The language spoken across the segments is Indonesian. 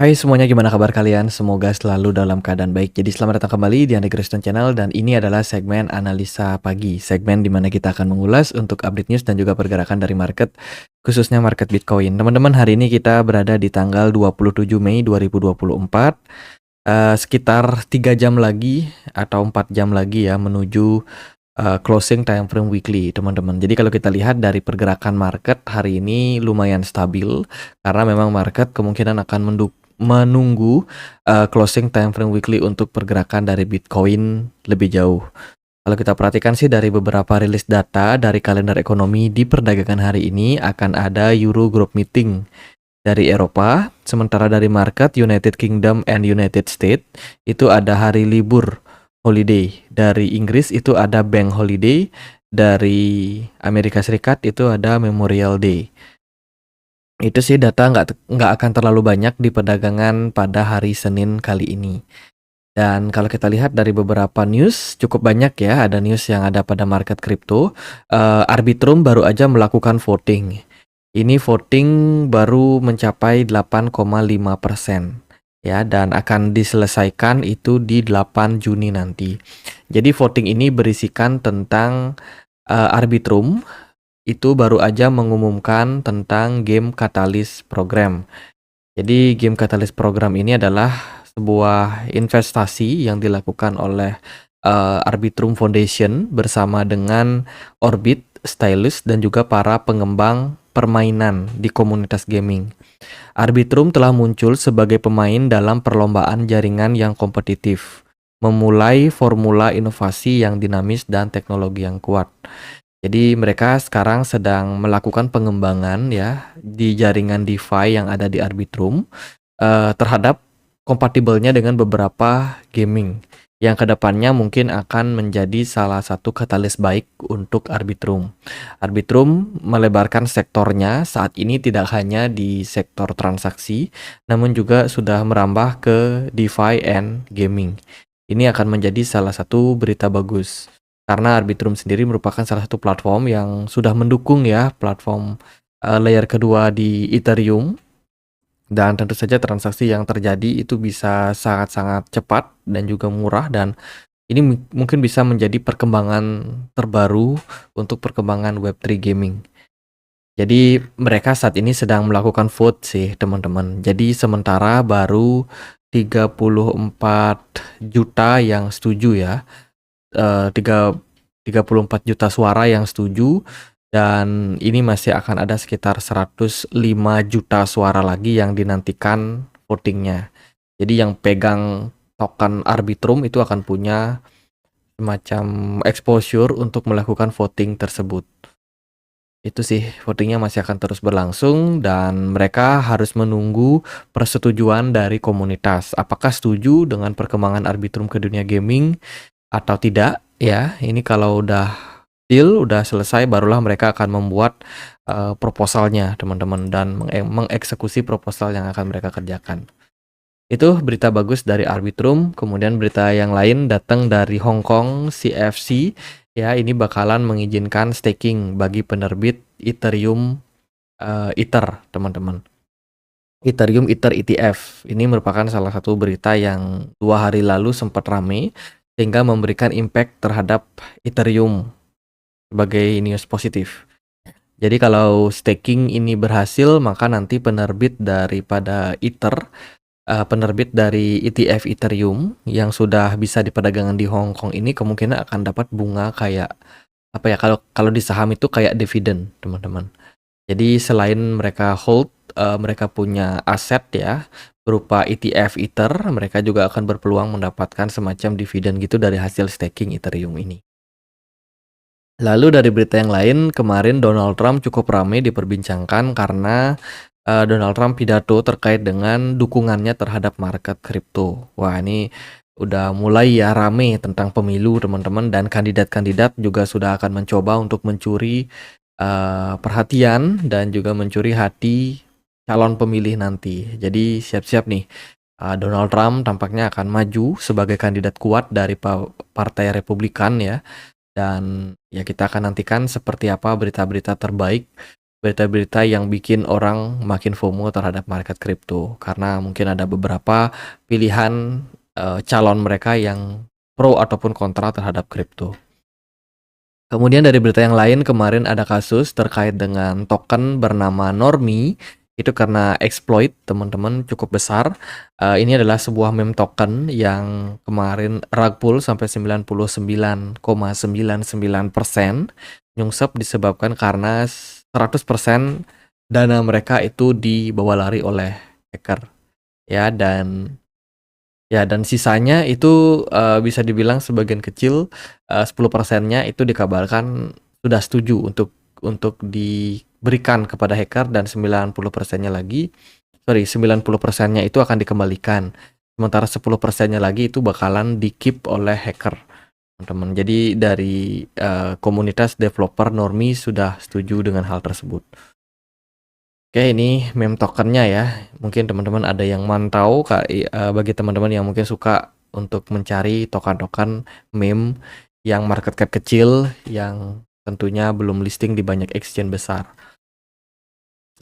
Hai semuanya, gimana kabar kalian? Semoga selalu dalam keadaan baik. Jadi selamat datang kembali di Andre Kristen Channel dan ini adalah segmen analisa pagi. Segmen di mana kita akan mengulas untuk update news dan juga pergerakan dari market, khususnya market Bitcoin. Teman-teman, hari ini kita berada di tanggal 27 Mei 2024. Sekitar 3 jam lagi atau 4 jam lagi ya menuju closing time frame weekly, teman-teman. Jadi kalau kita lihat dari pergerakan market hari ini lumayan stabil karena memang market kemungkinan akan menunggu closing time frame weekly untuk pergerakan dari Bitcoin lebih jauh. Kalau kita perhatikan sih dari beberapa rilis data dari kalender ekonomi di perdagangan hari ini akan ada Euro Group Meeting dari Eropa, sementara dari market United Kingdom and United States itu ada hari libur holiday. Dari Inggris itu ada Bank Holiday, dari Amerika Serikat itu ada Memorial Day. Itu sih data nggak akan terlalu banyak di perdagangan pada hari Senin kali ini. Dan kalau kita lihat dari beberapa news, cukup banyak ya, ada news yang ada pada market kripto. Arbitrum baru aja melakukan voting. Ini voting baru mencapai 8,5% ya, dan akan diselesaikan itu di 8 Juni nanti. Jadi voting ini berisikan tentang Arbitrum itu baru aja mengumumkan tentang game Catalyst Program. Jadi game Catalyst Program ini adalah sebuah investasi yang dilakukan oleh Arbitrum Foundation bersama dengan Orbit, Stylus, dan juga para pengembang permainan di komunitas gaming. Arbitrum telah muncul sebagai pemain dalam perlombaan jaringan yang kompetitif, memulai formula inovasi yang dinamis dan teknologi yang kuat. Jadi mereka sekarang sedang melakukan pengembangan ya di jaringan DeFi yang ada di Arbitrum terhadap kompatibelnya dengan beberapa gaming yang kedepannya mungkin akan menjadi salah satu katalis baik untuk Arbitrum. Arbitrum melebarkan sektornya saat ini tidak hanya di sektor transaksi, namun juga sudah merambah ke DeFi and gaming. Ini akan menjadi salah satu berita bagus. Karena Arbitrum sendiri merupakan salah satu platform yang sudah mendukung ya platform layer kedua di Ethereum. Dan tentu saja transaksi yang terjadi itu bisa sangat-sangat cepat dan juga murah, dan ini mungkin bisa menjadi perkembangan terbaru untuk perkembangan Web3 gaming. Jadi mereka saat ini sedang melakukan vote sih teman-teman. Jadi sementara baru 34 juta yang setuju ya. 34 juta suara yang setuju, dan ini masih akan ada sekitar 105 juta suara lagi yang dinantikan votingnya. Jadi yang pegang token Arbitrum itu akan punya semacam exposure untuk melakukan voting tersebut. Itu sih, votingnya masih akan terus berlangsung dan mereka harus menunggu persetujuan dari komunitas. Apakah setuju dengan perkembangan Arbitrum ke dunia gaming atau tidak ya. Ini kalau udah deal, udah selesai, barulah mereka akan membuat proposalnya teman-teman dan mengeksekusi proposal yang akan mereka kerjakan. Itu berita bagus dari Arbitrum. Kemudian berita yang lain datang dari Hong Kong CFC ya, ini bakalan mengizinkan staking bagi penerbit Ethereum Ether teman-teman. Ethereum Ether ETF ini merupakan salah satu berita yang 2 hari lalu sempat rame sehingga memberikan impact terhadap Ethereum sebagai news positif. Jadi kalau staking ini berhasil, maka nanti penerbit daripada Ether, penerbit dari ETF Ethereum yang sudah bisa diperdagangkan di Hong Kong ini kemungkinan akan dapat bunga kayak apa ya, kalau di saham itu kayak dividen teman-teman. Jadi selain mereka hold, mereka punya aset ya berupa ETF Ether, mereka juga akan berpeluang mendapatkan semacam dividen gitu dari hasil staking Ethereum ini. Lalu dari berita yang lain, kemarin Donald Trump cukup ramai diperbincangkan karena Donald Trump pidato terkait dengan dukungannya terhadap market kripto. Wah, ini udah mulai ya rame tentang pemilu teman-teman, dan kandidat-kandidat juga sudah akan mencoba untuk mencuri perhatian dan juga mencuri hati calon pemilih nanti. Jadi siap-siap nih, Donald Trump tampaknya akan maju sebagai kandidat kuat dari Partai Republikan ya. Dan ya kita akan nantikan seperti apa berita-berita terbaik berita-berita yang bikin orang makin FOMO terhadap market kripto. Karena mungkin ada beberapa pilihan calon mereka yang pro ataupun kontra terhadap kripto. Kemudian dari berita yang lain, kemarin ada kasus terkait dengan token bernama Normi. Itu karena exploit teman-teman cukup besar. Ini adalah sebuah meme token yang kemarin rug pull sampai 99,99% nyungsep disebabkan karena 100% dana mereka itu dibawa lari oleh hacker. Dan sisanya itu bisa dibilang sebagian kecil, 10%-nya itu dikabarkan sudah setuju untuk diberikan kepada hacker, dan 90%-nya itu akan dikembalikan. Sementara 10%-nya lagi itu bakalan di-keep oleh hacker, teman-teman. Jadi dari komunitas developer Normi sudah setuju dengan hal tersebut. Oke, ini meme tokennya ya. Mungkin teman-teman ada yang mantau, bagi teman-teman yang mungkin suka untuk mencari token-token meme yang market cap kecil, yang tentunya belum listing di banyak exchange besar.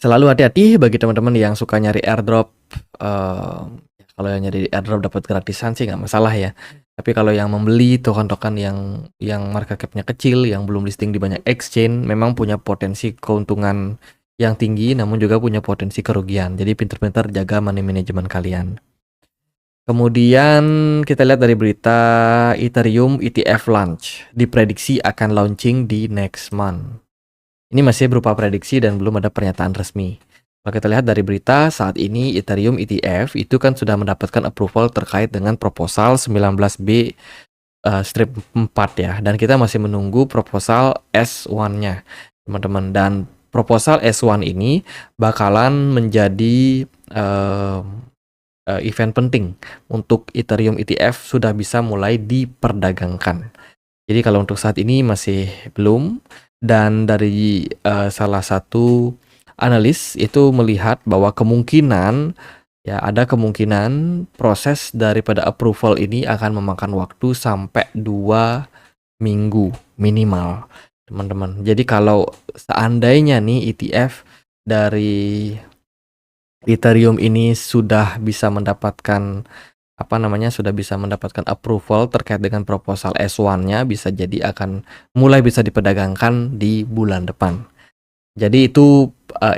Selalu hati-hati bagi teman-teman yang suka nyari airdrop. Kalau yang nyari airdrop dapat gratisan sih nggak masalah ya. Tapi kalau yang membeli token-token yang market capnya kecil, yang belum listing di banyak exchange, memang punya potensi keuntungan yang tinggi, namun juga punya potensi kerugian. Jadi pinter-pinter jaga money management kalian. Kemudian kita lihat dari berita Ethereum ETF launch, diprediksi akan launching di next month. Ini masih berupa prediksi dan belum ada pernyataan resmi. Kalau kita lihat dari berita, saat ini Ethereum ETF itu kan sudah mendapatkan approval terkait dengan proposal 19B strip 4 ya. Dan kita masih menunggu proposal S1-nya, teman-teman. Dan proposal S1 ini bakalan menjadi event penting untuk Ethereum ETF sudah bisa mulai diperdagangkan. Jadi kalau untuk saat ini masih belum, dan dari salah satu analis itu melihat bahwa ada kemungkinan proses daripada approval ini akan memakan waktu sampai 2 minggu minimal, teman-teman. Jadi kalau seandainya nih ETF dari Ethereum ini sudah bisa mendapatkan approval terkait dengan proposal S1-nya, bisa jadi akan mulai bisa diperdagangkan di bulan depan. Jadi itu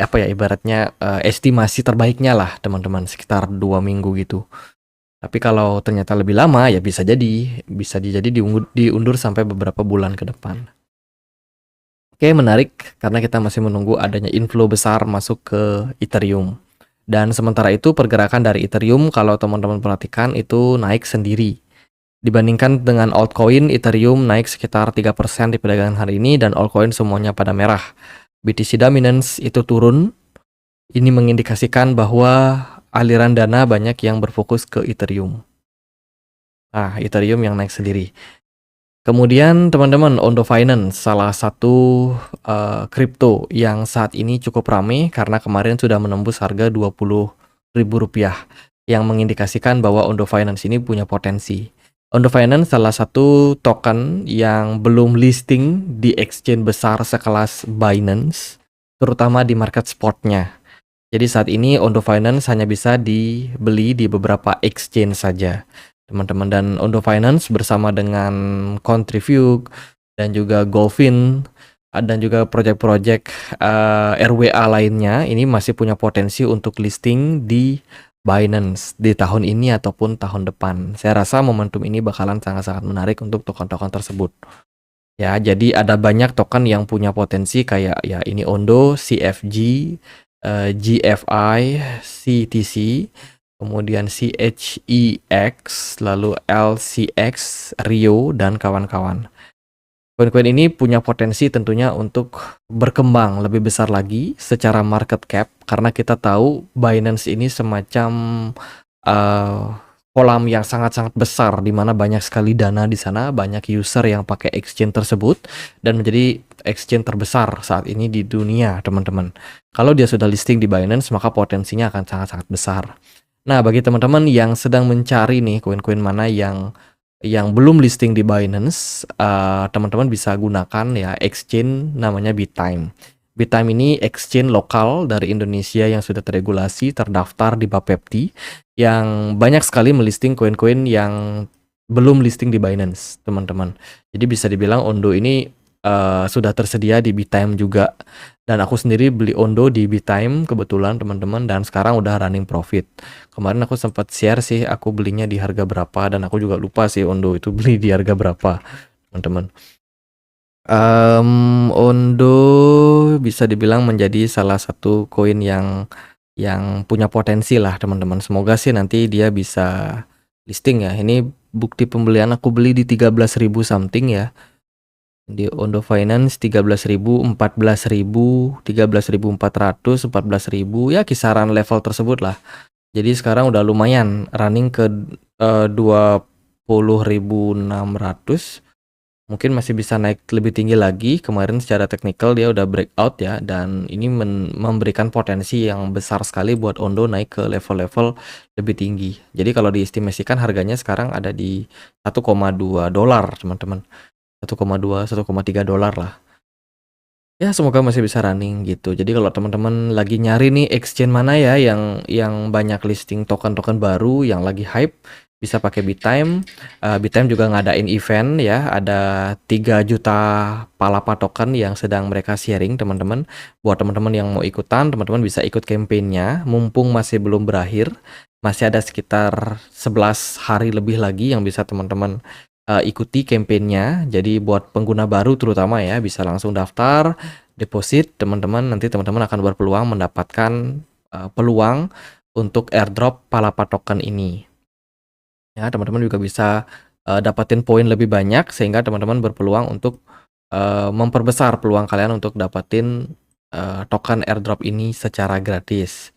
ibaratnya estimasi terbaiknya lah, teman-teman, sekitar 2 minggu gitu. Tapi kalau ternyata lebih lama ya bisa jadi diundur sampai beberapa bulan ke depan. Oke, menarik karena kita masih menunggu adanya inflow besar masuk ke Ethereum. Dan sementara itu pergerakan dari Ethereum kalau teman-teman perhatikan itu naik sendiri. Dibandingkan dengan altcoin, Ethereum naik sekitar 3% di perdagangan hari ini, dan altcoin semuanya pada merah. BTC Dominance itu turun. Ini mengindikasikan bahwa aliran dana banyak yang berfokus ke Ethereum. Nah, Ethereum yang naik sendiri. Kemudian teman-teman, Ondo Finance, salah satu kripto yang saat ini cukup ramai karena kemarin sudah menembus harga Rp20.000, yang mengindikasikan bahwa Ondo Finance ini punya potensi. Ondo Finance salah satu token yang belum listing di exchange besar sekelas Binance, terutama di market spotnya. Jadi saat ini Ondo Finance hanya bisa dibeli di beberapa exchange saja, teman-teman. Dan Ondo Finance bersama dengan Contribute dan juga Golfin dan juga project-project RWA lainnya ini masih punya potensi untuk listing di Binance di tahun ini ataupun tahun depan. Saya rasa momentum ini bakalan sangat-sangat menarik untuk token-token tersebut. Ya, jadi ada banyak token yang punya potensi kayak ya ini Ondo, CFG, GFI, CTC, kemudian CHEX, lalu LCX, Rio, dan kawan-kawan. Koin-koin ini punya potensi tentunya untuk berkembang lebih besar lagi secara market cap, karena kita tahu Binance ini semacam kolam yang sangat-sangat besar di mana banyak sekali dana di sana, banyak user yang pakai exchange tersebut, dan menjadi exchange terbesar saat ini di dunia, teman-teman. Kalau dia sudah listing di Binance, maka potensinya akan sangat-sangat besar. Nah, bagi teman-teman yang sedang mencari nih koin-koin mana yang belum listing di Binance, teman-teman bisa gunakan ya exchange namanya BitTime. Bittime ini exchange lokal dari Indonesia yang sudah terregulasi, terdaftar di Bapepti, yang banyak sekali melisting koin-koin yang belum listing di Binance, teman-teman. Jadi bisa dibilang Ondo ini sudah tersedia di Bittime juga. Dan aku sendiri beli Ondo di Bittime kebetulan, teman-teman, dan sekarang udah running profit. Kemarin aku sempat share sih aku belinya di harga berapa, dan aku juga lupa sih Ondo itu beli di harga berapa, teman-teman. Ondo bisa dibilang menjadi salah satu koin yang punya potensi lah, teman-teman. Semoga sih nanti dia bisa listing ya. Ini bukti pembelian aku beli di 13.000 something ya. Di Ondo Finance 13.000, 14.000, 13.400, 14.000 ya, kisaran level tersebut lah. Jadi sekarang udah lumayan running ke 20.600. Mungkin masih bisa naik lebih tinggi lagi. Kemarin secara teknikal dia udah breakout ya, dan ini memberikan potensi yang besar sekali buat Ondo naik ke level-level lebih tinggi. Jadi kalau diestimasikan harganya sekarang ada di 1,2 dolar, teman-teman. 1,2, 1,3 dolar lah. Ya, semoga masih bisa running gitu. Jadi kalau teman-teman lagi nyari nih exchange mana ya yang banyak listing token-token baru yang lagi hype, bisa pakai Bittime. Bittime juga ngadain event ya, ada 3 juta Palapa token yang sedang mereka sharing, teman-teman. Buat teman-teman yang mau ikutan, teman-teman bisa ikut campaign-nya, mumpung masih belum berakhir. Masih ada sekitar 11 hari lebih lagi yang bisa teman-teman ikuti campaign-nya. Jadi buat pengguna baru terutama ya, bisa langsung daftar, deposit, teman-teman. Nanti teman-teman akan berpeluang mendapatkan peluang untuk airdrop Palapa token ini. Ya, teman-teman juga bisa dapatin poin lebih banyak, sehingga teman-teman berpeluang untuk memperbesar peluang kalian untuk dapatin token airdrop ini secara gratis.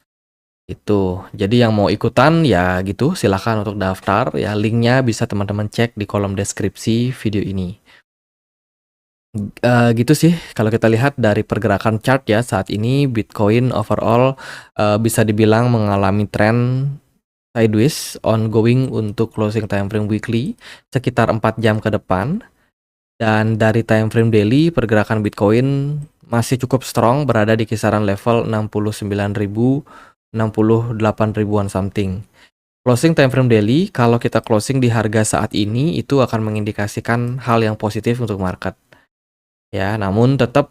Itu. Jadi yang mau ikutan ya gitu, silahkan untuk daftar ya. Linknya bisa teman-teman cek di kolom deskripsi video ini. Gitu sih kalau kita lihat dari pergerakan chart ya, saat ini Bitcoin overall bisa dibilang mengalami tren sideways ongoing untuk closing time frame weekly sekitar 4 jam ke depan. Dan dari time frame daily, pergerakan Bitcoin masih cukup strong, berada di kisaran level 69.000, 68 ribuan something. Closing time frame daily, kalau kita closing di harga saat ini, itu akan mengindikasikan hal yang positif untuk market. Ya, namun tetap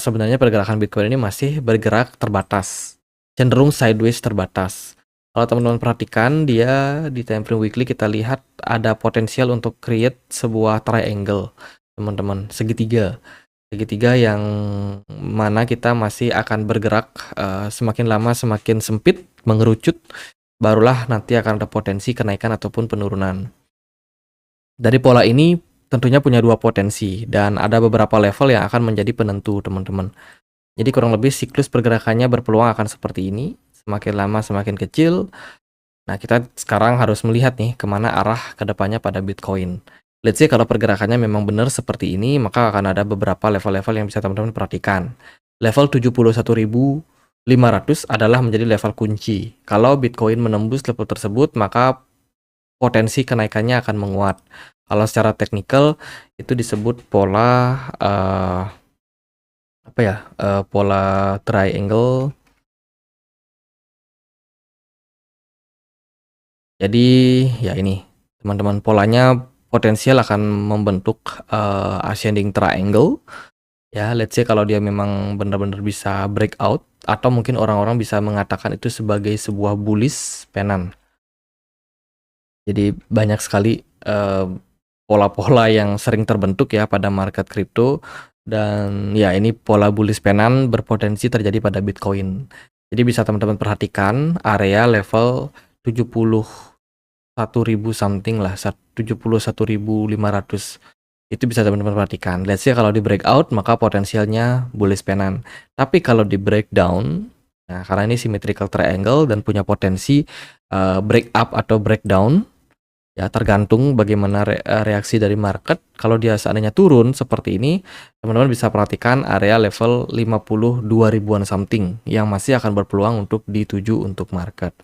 sebenarnya pergerakan Bitcoin ini masih bergerak terbatas, cenderung sideways terbatas. Kalau teman-teman perhatikan, dia di time frame weekly kita lihat ada potensial untuk create sebuah triangle, teman-teman, segitiga yang mana kita masih akan bergerak semakin lama semakin sempit, mengerucut, barulah nanti akan ada potensi kenaikan ataupun penurunan. Dari pola ini tentunya punya dua potensi, dan ada beberapa level yang akan menjadi penentu, teman-teman. Jadi kurang lebih siklus pergerakannya berpeluang akan seperti ini, semakin lama semakin kecil. Nah, kita sekarang harus melihat nih kemana arah kedepannya pada Bitcoin. Let's say kalau pergerakannya memang benar seperti ini, maka akan ada beberapa level-level yang bisa teman-teman perhatikan. Level 71.500 adalah menjadi level kunci. Kalau Bitcoin menembus level tersebut, maka potensi kenaikannya akan menguat. Kalau secara teknikal itu disebut pola pola triangle. Jadi ya ini teman-teman, polanya potensial akan membentuk ascending triangle. Ya, let's say kalau dia memang benar-benar bisa breakout, atau mungkin orang-orang bisa mengatakan itu sebagai sebuah bullish pennant. Jadi banyak sekali pola-pola yang sering terbentuk ya pada market kripto, dan ya ini pola bullish pennant berpotensi terjadi pada Bitcoin. Jadi bisa teman-teman perhatikan area level 71.000 something lah, 71.500. Itu bisa teman-teman perhatikan. Let's say kalau di breakout, maka potensialnya bullish pennant. Tapi kalau di breakdown, nah karena ini symmetrical triangle dan punya potensi break up atau breakdown, ya tergantung bagaimana reaksi dari market. Kalau dia seandainya turun seperti ini, teman-teman bisa perhatikan area level 52 ribuan something yang masih akan berpeluang untuk dituju untuk market.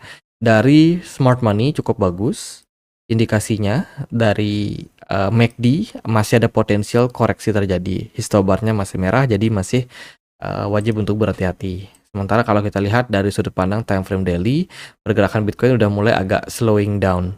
Dari smart money cukup bagus indikasinya. Dari MACD masih ada potensial koreksi terjadi. Histobarnya masih merah, jadi masih wajib untuk berhati-hati. Sementara kalau kita lihat dari sudut pandang time frame daily, pergerakan Bitcoin udah mulai agak slowing down.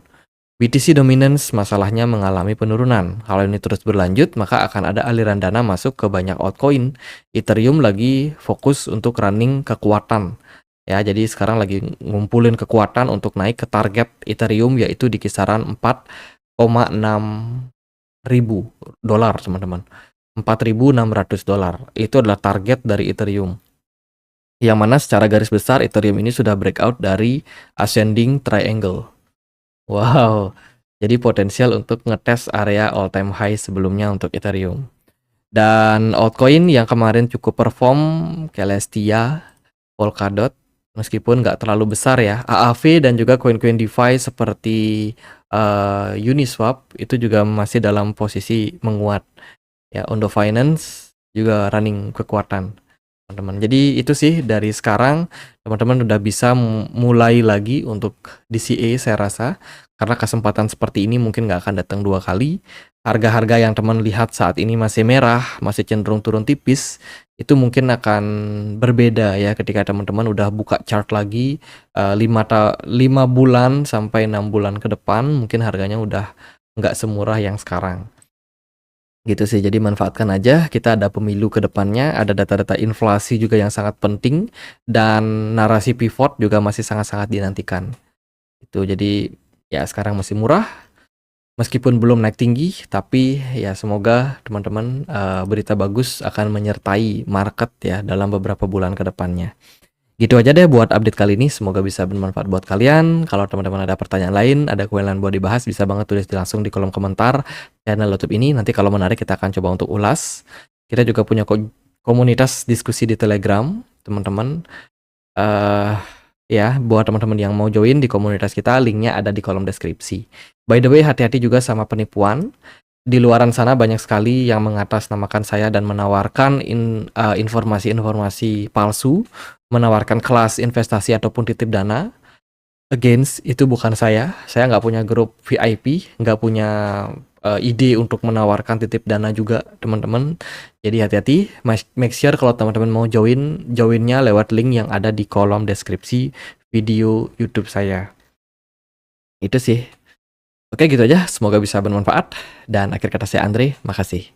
BTC dominance masalahnya mengalami penurunan. Kalau ini terus berlanjut, maka akan ada aliran dana masuk ke banyak altcoin. Ethereum lagi fokus untuk running kekuatan. Ya, jadi sekarang lagi ngumpulin kekuatan untuk naik ke target Ethereum, yaitu di kisaran 4,6 ribu dolar, teman-teman. 4.600 dolar. Itu adalah target dari Ethereum. Yang mana secara garis besar Ethereum ini sudah breakout dari ascending triangle. Wow. Jadi potensial untuk ngetes area all time high sebelumnya untuk Ethereum. Dan altcoin yang kemarin cukup perform, Celestia, Polkadot, meskipun nggak terlalu besar ya. AAV dan juga koin-koin DeFi seperti Uniswap itu juga masih dalam posisi menguat. Ya, Ondo Finance juga running kekuatan, teman-teman. Jadi itu sih dari sekarang teman-teman udah bisa mulai lagi untuk DCA saya rasa, karena kesempatan seperti ini mungkin nggak akan datang dua kali. Harga-harga yang teman lihat saat ini masih merah, masih cenderung turun tipis, itu mungkin akan berbeda ya ketika teman-teman udah buka chart lagi 5 bulan sampai 6 bulan ke depan, mungkin harganya udah nggak semurah yang sekarang. Gitu sih, jadi manfaatkan aja, kita ada pemilu ke depannya, ada data-data inflasi juga yang sangat penting, dan narasi pivot juga masih sangat-sangat dinantikan. Itu jadi ya sekarang masih murah, meskipun belum naik tinggi, tapi ya semoga teman-teman berita bagus akan menyertai market ya dalam beberapa bulan ke depannya. Gitu aja deh buat update kali ini, semoga bisa bermanfaat buat kalian. Kalau teman-teman ada pertanyaan lain, ada koin lain buat dibahas, bisa banget tulis langsung di kolom komentar channel YouTube ini. Nanti kalau menarik kita akan coba untuk ulas. Kita juga punya komunitas diskusi di Telegram, teman-teman. Ya, buat teman-teman yang mau join di komunitas kita, linknya ada di kolom deskripsi. By the way, hati-hati juga sama penipuan. Di luaran sana banyak sekali yang mengatasnamakan saya dan menawarkan informasi-informasi palsu, menawarkan kelas investasi ataupun titip dana. Against, itu bukan saya nggak punya grup VIP, nggak punya ide untuk menawarkan titip dana juga, teman-teman. Jadi hati-hati, make sure kalau teman-teman mau joinnya lewat link yang ada di kolom deskripsi video YouTube saya. Itu sih. Oke, gitu aja. Semoga bisa bermanfaat. Dan akhir kata saya Andre, makasih.